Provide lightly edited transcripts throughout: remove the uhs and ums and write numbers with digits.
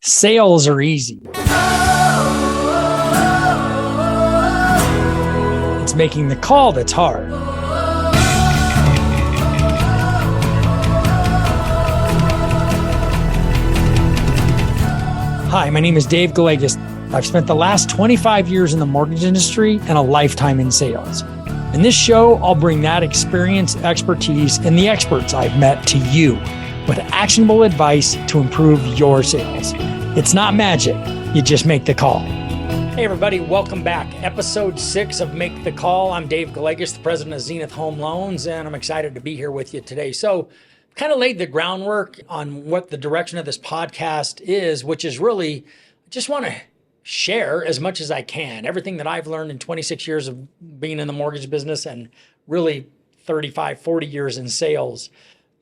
Sales are easy. It's making the call that's hard. Hi, my name is Dave Gallegos. I've spent the last 25 years in the mortgage industry and a lifetime in sales. In this show, I'll bring that experience, expertise, and the experts I've met to you with actionable advice to improve your sales. It's not magic. You just make the call. Hey, everybody. Welcome back. Episode 6 of Make the Call. I'm Dave Gallegos, the president of Zenith Home Loans, and I'm excited to be here with you today. So kind of laid the groundwork on what the direction of this podcast is, which is really just want to share as much as I can. Everything that I've learned in 26 years of being in the mortgage business and really 35, 40 years in sales,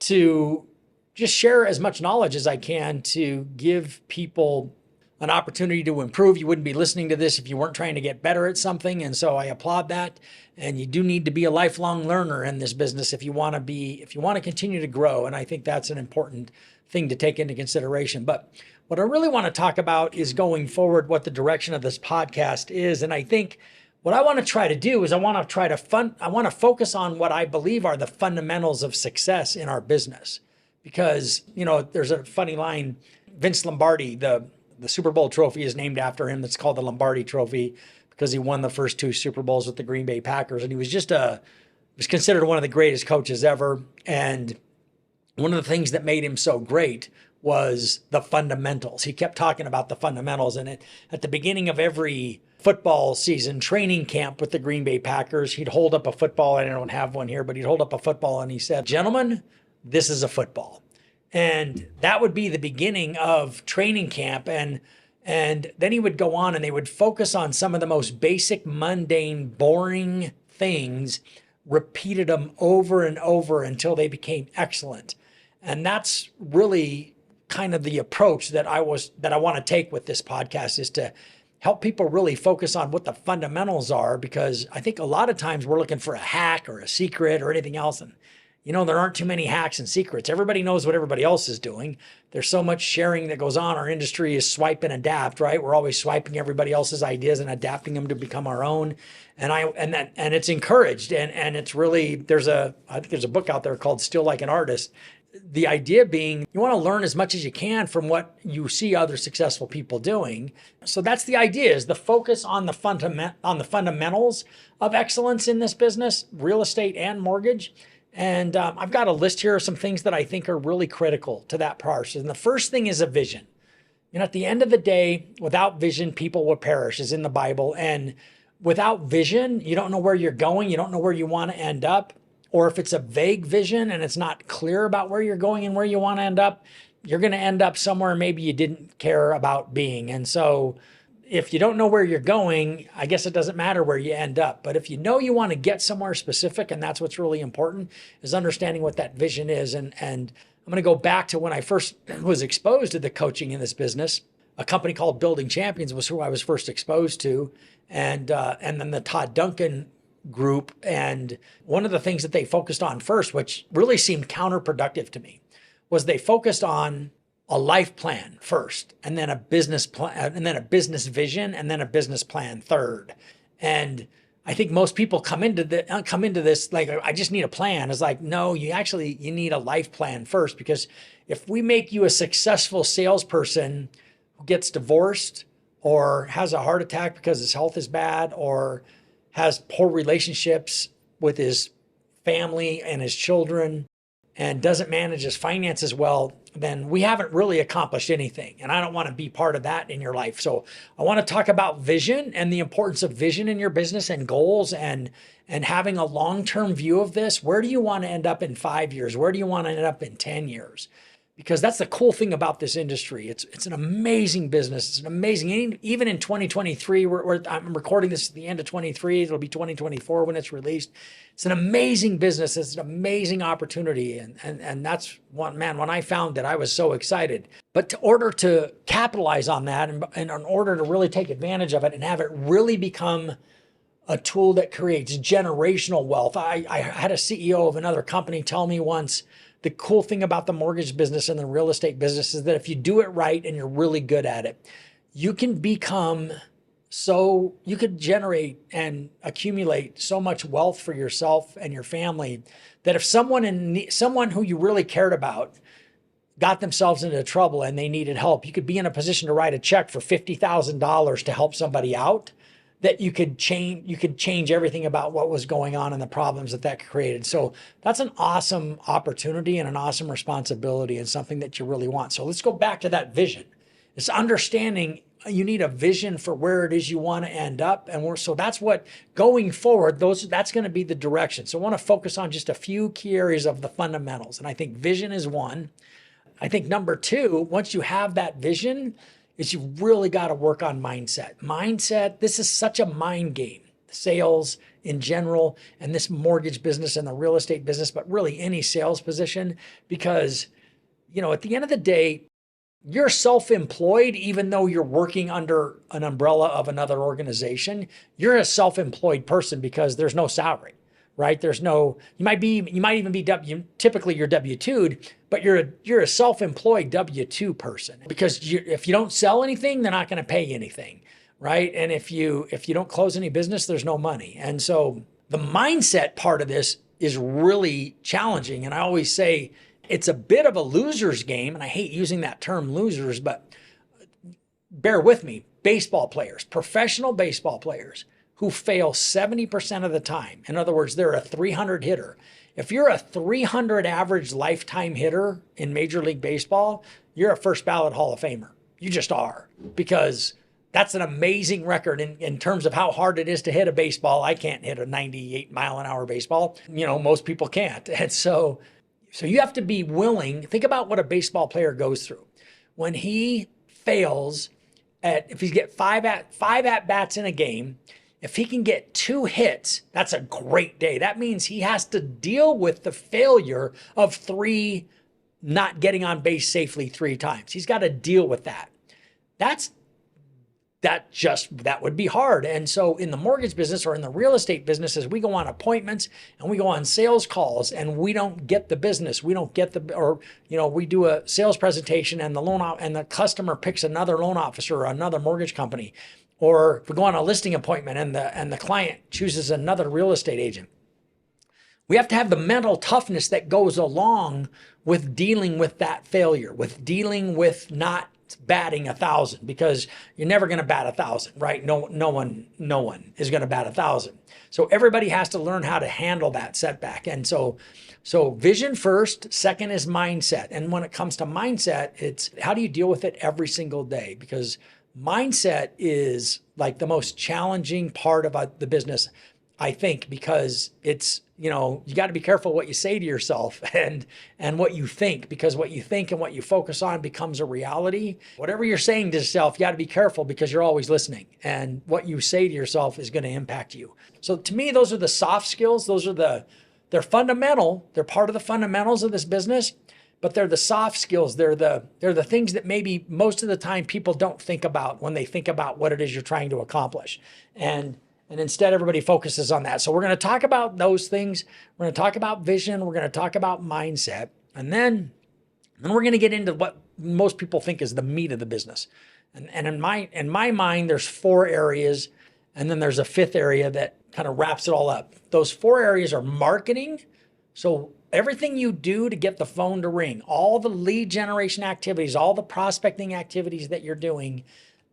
to just share as much knowledge as I can to give people an opportunity to improve. You wouldn't be listening to this if you weren't trying to get better at something. And so I applaud that. And you do need to be a lifelong learner in this business if you want to continue to grow. And I think that's an important thing to take into consideration. But what I really want to talk about is going forward, what the direction of this podcast is. And I think what I want to try to do is I want to focus on what I believe are the fundamentals of success in our business. Because, there's a funny line, Vince Lombardi, the Super Bowl trophy is named after him. It's called the Lombardi Trophy because he won the first 2 Super Bowls with the Green Bay Packers. And he was was considered one of the greatest coaches ever. And one of the things that made him so great was the fundamentals. He kept talking about the fundamentals. And at the beginning of every football season, training camp with the Green Bay Packers, he'd hold up a football. I don't have one here, but he'd hold up a football and he said, "Gentlemen, this is a football." And that would be the beginning of training camp. And then he would go on and they would focus on some of the most basic, mundane, boring things, repeated them over and over until they became excellent. And that's really kind of the approach that I want to take with this podcast, is to help people really focus on what the fundamentals are, because I think a lot of times we're looking for a hack or a secret or anything else. And there aren't too many hacks and secrets. Everybody knows what everybody else is doing. There's so much sharing that goes on. Our industry is swipe and adapt, right? We're always swiping everybody else's ideas and adapting them to become our own. And it's encouraged. And it's really, I think there's a book out there called Still Like an Artist. The idea being you want to learn as much as you can from what you see other successful people doing. So that's the idea, is the focus on the fundamentals of excellence in this business, real estate and mortgage. And I've got a list here of some things that I think are really critical to that process. And the first thing is a vision. At the end of the day, without vision, people will perish, is in the Bible. And without vision, you don't know where you're going. You don't know where you want to end up. Or if it's a vague vision and it's not clear about where you're going and where you want to end up, you're going to end up somewhere maybe you didn't care about being. And so if you don't know where you're going, I guess it doesn't matter where you end up. But if you know you want to get somewhere specific, and that's what's really important, is understanding what that vision is. And I'm going to go back to when I first was exposed to the coaching in this business. A company called Building Champions was who I was first exposed to. And then the Todd Duncan group. And one of the things that they focused on first, which really seemed counterproductive to me, was they focused on a life plan first, and then a business plan, and then a business vision, and then a business plan third. And I think most people come into this like, I just need a plan. It's like, no, you need a life plan first, because if we make you a successful salesperson who gets divorced or has a heart attack because his health is bad, or has poor relationships with his family and his children, and doesn't manage his finances well, then we haven't really accomplished anything. And I don't want to be part of that in your life. So I want to talk about vision and the importance of vision in your business and goals, and having a long-term view of this. Where do you want to end up in 5 years? Where do you want to end up in 10 years? Because that's the cool thing about this industry. It's an amazing business. It's an amazing, even in 2023, I'm recording this at the end of 23. It'll be 2024 when it's released. It's an amazing business. It's an amazing opportunity. And that's when I found that, I was so excited. But in order to capitalize on that, and in order to really take advantage of it and have it really become a tool that creates generational wealth. I had a CEO of another company tell me once the cool thing about the mortgage business and the real estate business is that if you do it right and you're really good at it, you can you could generate and accumulate so much wealth for yourself and your family that if someone who you really cared about got themselves into trouble and they needed help, you could be in a position to write a check for $50,000 to help somebody out, that you could change everything about what was going on and the problems that created. So that's an awesome opportunity and an awesome responsibility and something that you really want. So let's go back to that vision. It's understanding you need a vision for where it is you want to end up. And so that's what going forward, that's going to be the direction. So I want to focus on just a few key areas of the fundamentals. And I think vision is one. I think number two, once you have that vision, is you've really got to work on mindset. Mindset, this is such a mind game. Sales in general, and this mortgage business and the real estate business, but really any sales position, because, at the end of the day, you're self-employed, even though you're working under an umbrella of another organization. You're a self-employed person because there's no salary, right? You might even be typically you're W-2'd, but you're a self-employed W-2 person because if you don't sell anything, they're not going to pay you anything, right? And if you don't close any business, there's no money. And so the mindset part of this is really challenging. And I always say it's a bit of a loser's game, and I hate using that term losers, but bear with me. Baseball players, professional baseball players who fail 70% of the time. In other words, they're a 300 hitter. If you're a 300 average lifetime hitter in Major League Baseball, you're a first ballot Hall of Famer. You just are, because that's an amazing record in terms of how hard it is to hit a baseball. I can't hit a 98 mile an hour baseball. Most people can't. And so you have to be willing. Think about what a baseball player goes through. When he fails if he gets five at bats in a game, if he can get 2 hits, that's a great day. That means he has to deal with the failure of 3 not getting on base safely 3 times. He's got to deal with that. That would be hard. And so in the mortgage business or in the real estate business, as we go on appointments and we go on sales calls and we don't get the business, we do a sales presentation and the customer picks another loan officer or another mortgage company, or if we go on a listing appointment and the client chooses another real estate agent. We have to have the mental toughness that goes along with dealing with that failure, with dealing with not batting 1,000, because you're never going to bat 1,000, right? No one is going to bat 1,000. So everybody has to learn how to handle that setback. And so vision first, second is mindset. And when it comes to mindset, it's how do you deal with it every single day? Because mindset is like the most challenging part about the business, I think, because it's, you got to be careful what you say to yourself and what you think, because what you think and what you focus on becomes a reality. Whatever you're saying to yourself, you got to be careful because you're always listening, and what you say to yourself is going to impact you. So to me, those are the soft skills. They're fundamental. They're part of the fundamentals of this business, but they're the soft skills. They're the things that maybe most of the time people don't think about when they think about what it is you're trying to accomplish. And instead, everybody focuses on that. So we're going to talk about those things. We're going to talk about vision. We're going to talk about mindset. And then we're going to get into what most people think is the meat of the business. And in my mind, there's 4 areas. And then there's a 5th area that kind of wraps it all up. Those 4 areas are marketing. So everything you do to get the phone to ring, all the lead generation activities, all the prospecting activities that you're doing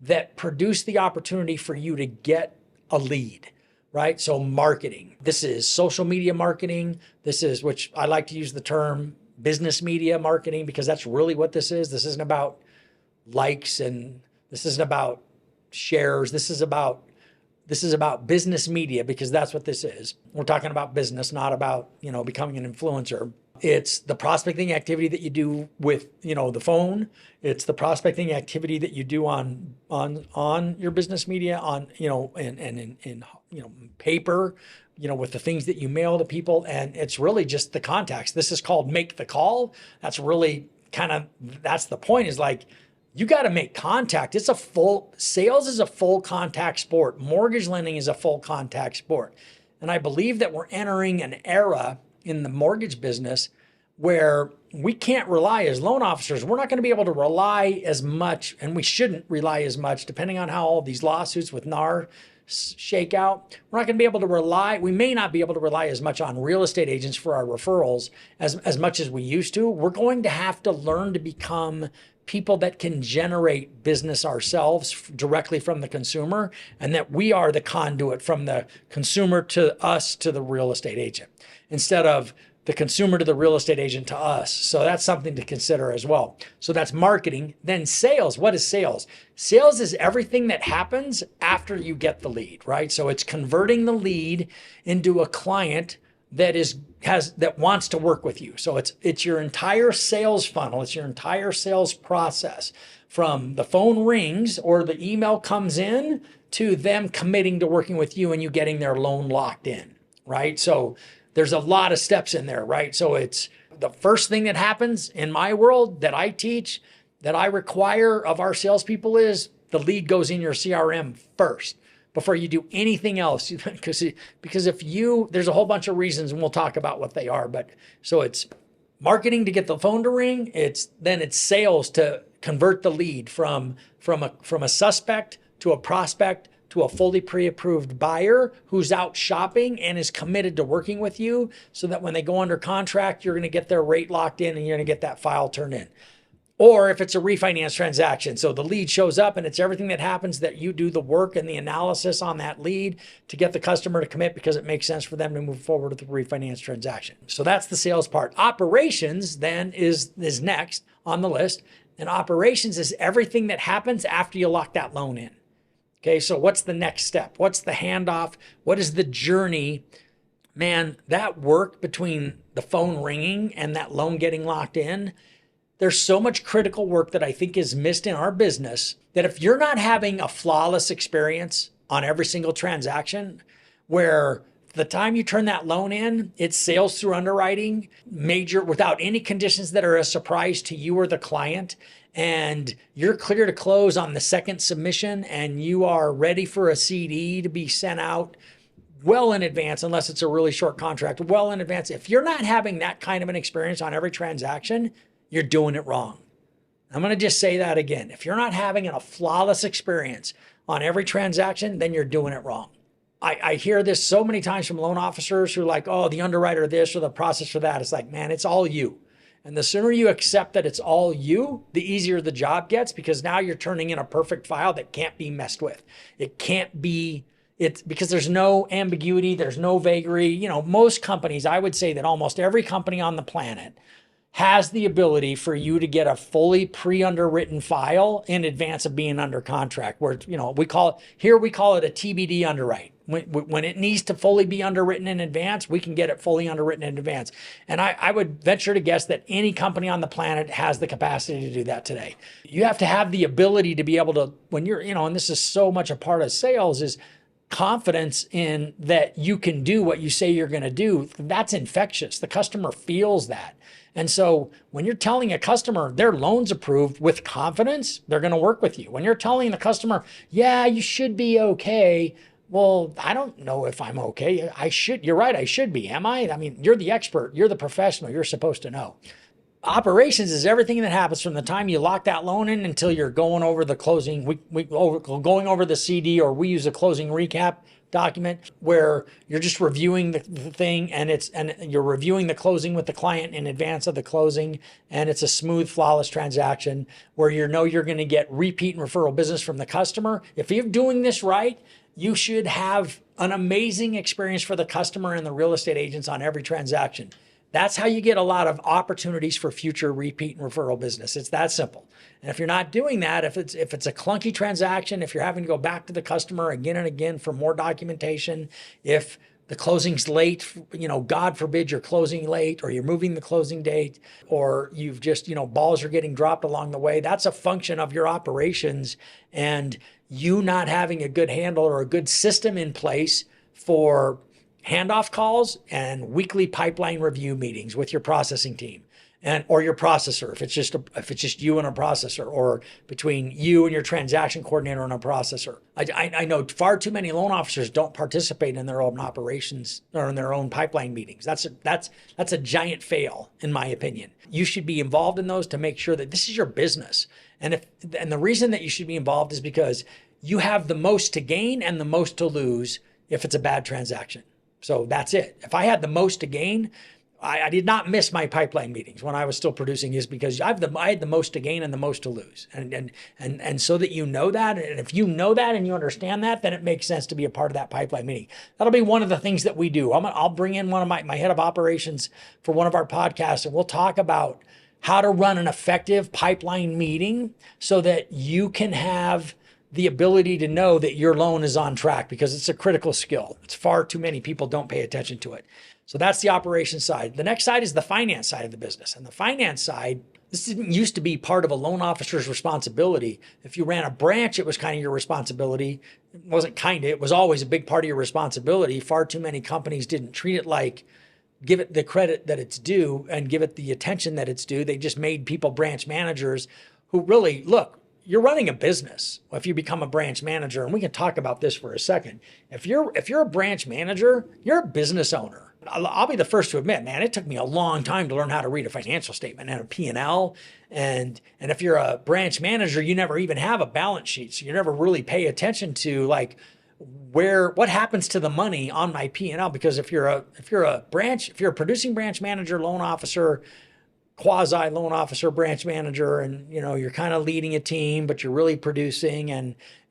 that produce the opportunity for you to get a lead, right? So marketing, this is social media marketing. This is, which I like to use the term business media marketing, because that's really what this is. This isn't about likes, and this isn't about shares. This is about business media, because that's what this is. We're talking about business, not about, becoming an influencer. It's the prospecting activity that you do with, the phone. It's the prospecting activity that you do on your business media, on, in paper, with the things that you mail to people. And it's really just the contacts. This is called make the call. That's really that's the point, is like, you got to make contact. Sales is a full contact sport. Mortgage lending is a full contact sport. And I believe that we're entering an era in the mortgage business where we can't rely as loan officers. We're not going to be able to rely as much, and we shouldn't rely as much, depending on how all these lawsuits with NAR shake out. We're not going to be able to rely, we may not be able to rely as much on real estate agents for our referrals as much as we used to. We're going to have to learn to become people that can generate business ourselves directly from the consumer, and that we are the conduit from the consumer to us to the real estate agent, instead of the consumer to the real estate agent to us. So that's something to consider as well. So that's marketing. Then sales. What is sales? Sales is everything that happens after you get the lead, right? So it's converting the lead into a client that wants to work with you. So it's your entire sales funnel. It's your entire sales process, from the phone rings or the email comes in to them committing to working with you and you getting their loan locked in, right? So there's a lot of steps in there, right? So it's the first thing that happens in my world that I teach, that I require of our salespeople, is the lead goes in your CRM first before you do anything else. Because there's a whole bunch of reasons, and we'll talk about what they are. But so it's marketing to get the phone to ring. It's sales to convert the lead from a suspect to a prospect to a fully pre-approved buyer who's out shopping and is committed to working with you, so that when they go under contract, you're going to get their rate locked in and you're going to get that file turned in. Or if it's a refinance transaction, so the lead shows up and it's everything that happens, that you do the work and the analysis on that lead to get the customer to commit because it makes sense for them to move forward with the refinance transaction. So that's the sales part. Operations then is next on the list. And operations is everything that happens after you lock that loan in. Okay, so what's the next step? What's the handoff? What is the journey? Man, that work between the phone ringing and that loan getting locked in, there's so much critical work that I think is missed in our business, that if you're not having a flawless experience on every single transaction, where the time you turn that loan in, it's sales through underwriting, major, without any conditions that are a surprise to you or the client, and you're clear to close on the second submission, and you are ready for a CD to be sent out well in advance, unless it's a really short contract, well in advance. If you're not having that kind of an experience on every transaction, you're doing it wrong. I'm going to just say that again. If you're not having a flawless experience on every transaction, then you're doing it wrong. I hear this so many times from loan officers who are like, oh, the underwriter this or the process for that. It's like, man, it's all you. And the sooner you accept that it's all you, the easier the job gets, because now you're turning in a perfect file that can't be messed with. It's because there's no ambiguity, there's no vagary. Most companies, I would say that almost every company on the planet has the ability for you to get a fully pre-underwritten file in advance of being under contract, where, we call it a TBD underwrite. When it needs to fully be underwritten in advance, we can get it fully underwritten in advance. And I would venture to guess that any company on the planet has the capacity to do that today. You have to have the ability to be able to, when you're, and this is so much a part of sales, is confidence in that you can do what you say you're going to do. That's infectious. The customer feels that. And so when you're telling a customer their loan's approved with confidence, they're going to work with you. When you're telling the customer, yeah, you should be okay. Well, I don't know if I'm okay. You're right, I should be. Am I? I mean, you're the expert. You're the professional. You're supposed to know. Operations is everything that happens from the time you lock that loan in until you're going over the closing, going over the CD, or we use a closing recap document where you're just reviewing the thing, and you're reviewing the closing with the client in advance of the closing, and it's a smooth, flawless transaction where you're going to get repeat and referral business from the customer. If you're doing this right, you should have an amazing experience for the customer and the real estate agents on every transaction. That's how you get a lot of opportunities for future repeat and referral business. It's that simple. And if you're not doing that, if it's a clunky transaction, if you're having to go back to the customer again and again for more documentation, if the closing's late, God forbid you're closing late, or you're moving the closing date, or you've just, balls are getting dropped along the way, that's a function of your operations and you not having a good handle or a good system in place for handoff calls and weekly pipeline review meetings with your processing team. or your processor, if it's just you and a processor, or between you and your transaction coordinator and a processor. I know far too many loan officers don't participate in their own operations or in their own pipeline meetings. That's a giant fail, in my opinion. You should be involved in those to make sure that this is your business. And the reason that you should be involved is because you have the most to gain and the most to lose if it's a bad transaction. So that's it. If I had the most to gain, I did not miss my pipeline meetings when I was still producing, is because I had the most to gain and the most to lose. And so that you know that, and if you know that and you understand that, then it makes sense to be a part of that pipeline meeting. That'll be one of the things that we do. I'll bring in one of my head of operations for one of our podcasts, and we'll talk about how to run an effective pipeline meeting so that you can have the ability to know that your loan is on track, because it's a critical skill. It's far too many people don't pay attention to it. So that's the operations side. The next side is the finance side of the business. And the finance side, this didn't used to be part of a loan officer's responsibility. If you ran a branch, it was kind of your responsibility. It wasn't kind of, it was always a big part of your responsibility. Far too many companies didn't treat it like, give it the credit that it's due and give it the attention that it's due. They just made people branch managers who really, look, you're running a business. If you become a branch manager, and we can talk about this for a second. If you're a branch manager, you're a business owner. I'll be the first to admit, man, it took me a long time to learn how to read a financial statement and a P&L. And if you're a branch manager, you never even have a balance sheet. So you never really pay attention to like what happens to the money on my P&L. Because if you're a producing branch manager, loan officer, quasi loan officer, branch manager, and you're kind of leading a team, but you're really producing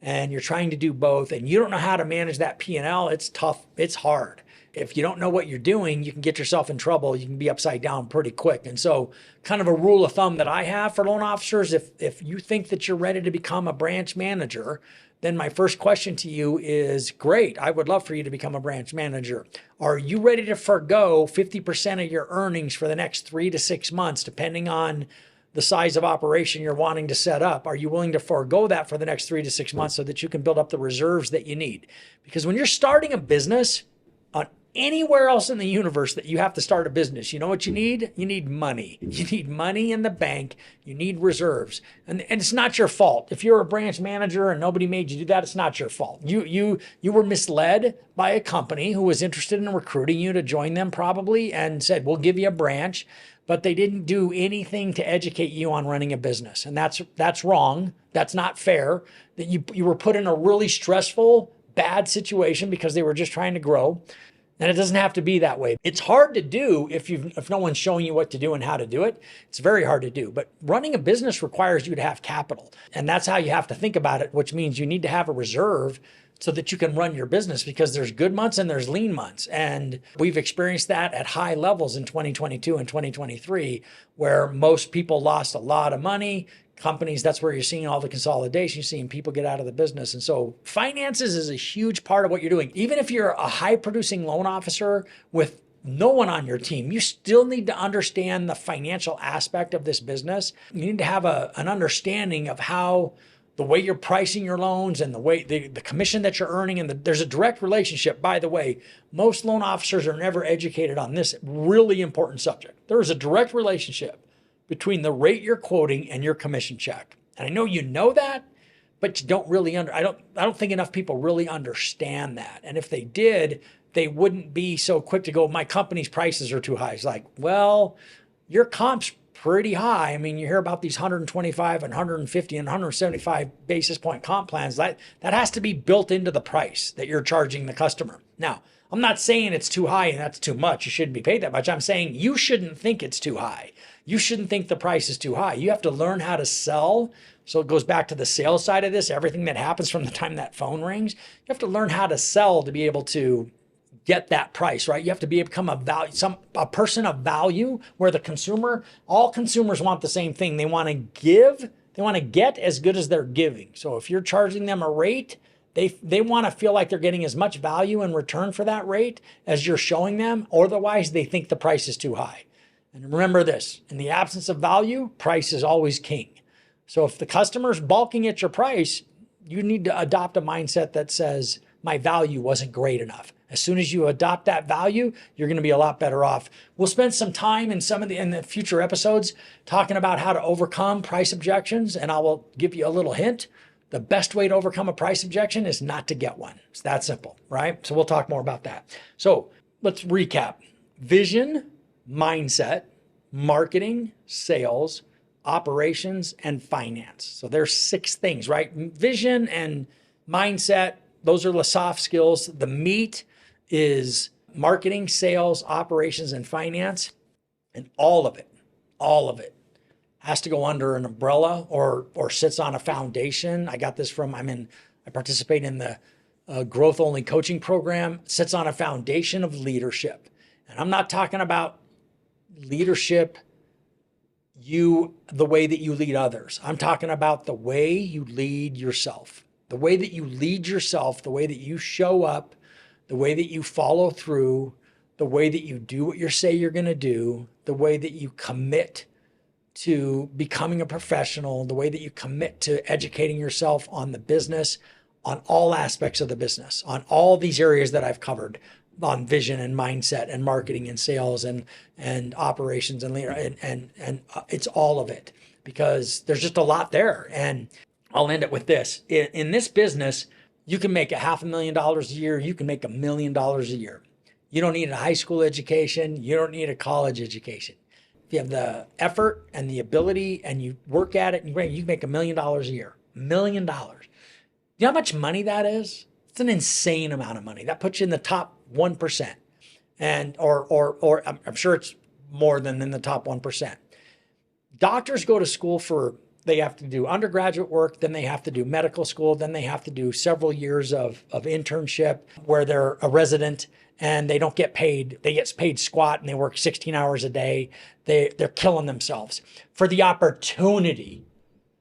and you're trying to do both, and you don't know how to manage that P&L, it's tough, it's hard. If you don't know what you're doing, you can get yourself in trouble. You can be upside down pretty quick. And so kind of a rule of thumb that I have for loan officers, if you think that you're ready to become a branch manager, then my first question to you is, great, I would love for you to become a branch manager. Are you ready to forego 50% of your earnings for the next 3 to 6 months, depending on the size of operation you're wanting to set up? Are you willing to forego that for the next 3 to 6 months so that you can build up the reserves that you need? Because when you're starting a business, on anywhere else in the universe that you have to start a business, you know what you need? You need money. You need money in the bank. You need reserves. And it's not your fault. If you're a branch manager and nobody made you do that, it's not your fault. You were misled by a company who was interested in recruiting you to join them probably and said, we'll give you a branch, but they didn't do anything to educate you on running a business. And that's wrong. That's not fair. That you were put in a really stressful, bad situation because they were just trying to grow. And it doesn't have to be that way. It's hard to do if no one's showing you what to do and how to do it. It's very hard to do. But running a business requires you to have capital. And that's how you have to think about it, which means you need to have a reserve so that you can run your business, because there's good months and there's lean months. And we've experienced that at high levels in 2022 and 2023, where most people lost a lot of money. Companies, that's where you're seeing all the consolidation, you're seeing people get out of the business. And so finances is a huge part of what you're doing. Even if you're a high producing loan officer with no one on your team, you still need to understand the financial aspect of this business. You need to have an understanding of how the way you're pricing your loans and the way the commission that you're earning. And there's a direct relationship. By the way, most loan officers are never educated on this really important subject. There is a direct relationship between the rate you're quoting and your commission check. And I know you know that, but you don't really I don't think enough people really understand that. And if they did, they wouldn't be so quick to go, my company's prices are too high. It's like, well, your comp's pretty high. I mean, you hear about these 125 and 150 and 175 basis point comp plans. That has to be built into the price that you're charging the customer. Now, I'm not saying it's too high and that's too much. You shouldn't be paid that much. I'm saying you shouldn't think it's too high. You shouldn't think the price is too high. You have to learn how to sell. So it goes back to the sales side of this, everything that happens from the time that phone rings. You have to learn how to sell to be able to get that price, right? You have to become a person of value, where all consumers want the same thing. They want to get as good as they're giving. So if you're charging them a rate, they want to feel like they're getting as much value in return for that rate as you're showing them. Otherwise, they think the price is too high. And remember this, in the absence of value, price is always king. So if the customer's balking at your price, you need to adopt a mindset that says, my value wasn't great enough. As soon as you adopt that value, you're going to be a lot better off. We'll spend some time in in the future episodes talking about how to overcome price objections, and I will give you a little hint. The best way to overcome a price objection is not to get one. It's that simple, right? So we'll talk more about that. So let's recap. Vision, mindset, marketing, sales, operations, and finance. So there's 6 things, right? Vision and mindset, those are the soft skills. The meat is marketing, sales, operations, and finance. And all of it has to go under an umbrella or sits on a foundation. I got this from, I participate in the growth only coaching program, sits on a foundation of leadership. And I'm not talking about leadership, the way that you lead others. I'm talking about the way you lead yourself, the way that you lead yourself, the way that you show up, the way that you follow through, the way that you do what you say you're going to do, the way that you commit to becoming a professional, the way that you commit to educating yourself on the business, on all aspects of the business, on all these areas that I've covered, on vision and mindset and marketing and sales and operations and leader and it's all of it, because there's just a lot there. And I'll end it with this. In this business, you can make $500,000 a year. You can make $1 million a year. You don't need a high school education. You don't need a college education. If you have the effort and the ability and you work at it, and you can make $1 million a year. $1 million. You know how much money that is? It's an insane amount of money. That puts you in the top 1%. And or I'm sure it's more than in the top 1%. Doctors go to school they have to do undergraduate work, then they have to do medical school, then they have to do several years of internship where they're a resident and they don't get paid. They get paid squat and they work 16 hours a day. They're killing themselves for the opportunity.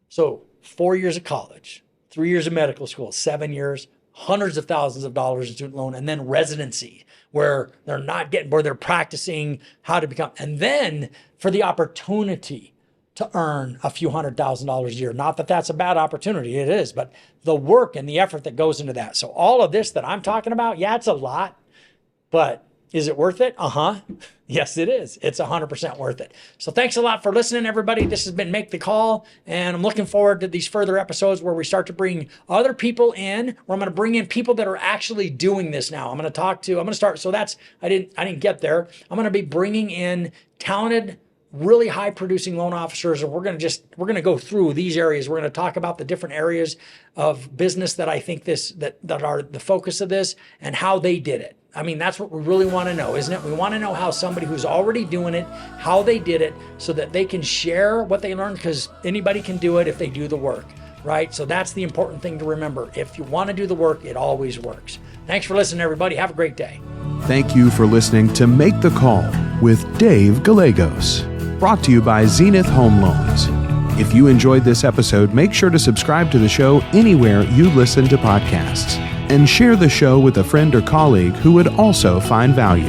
So 4 years of college, 3 years of medical school, 7 years, hundreds of thousands of dollars in student loan, and then residency where they're practicing how to become, and then for the opportunity to earn a few $100,000 a year. Not that that's a bad opportunity, it is, but the work and the effort that goes into that. So all of this that I'm talking about, yeah, it's a lot, but is it worth it? Yes, it is. It's 100% worth it. So thanks a lot for listening, everybody. This has been Make the Call, and I'm looking forward to these further episodes where we start to bring other people in, where I'm going to bring in people that are actually doing this now. I'm going to start. So I didn't get there. I'm going to be bringing in talented, really high producing loan officers, and we're going to go through these areas. We're going to talk about the different areas of business that I think that are the focus of this and how they did it. I mean, that's what we really want to know, isn't it? We want to know how somebody who's already doing it, how they did it, so that they can share what they learned, because anybody can do it if they do the work, right? So that's the important thing to remember. If you want to do the work, it always works. Thanks for listening, everybody. Have a great day. Thank you for listening to Make the Call with Dave Gallegos, brought to you by Zenith Home Loans. If you enjoyed this episode, make sure to subscribe to the show anywhere you listen to podcasts, and share the show with a friend or colleague who would also find value.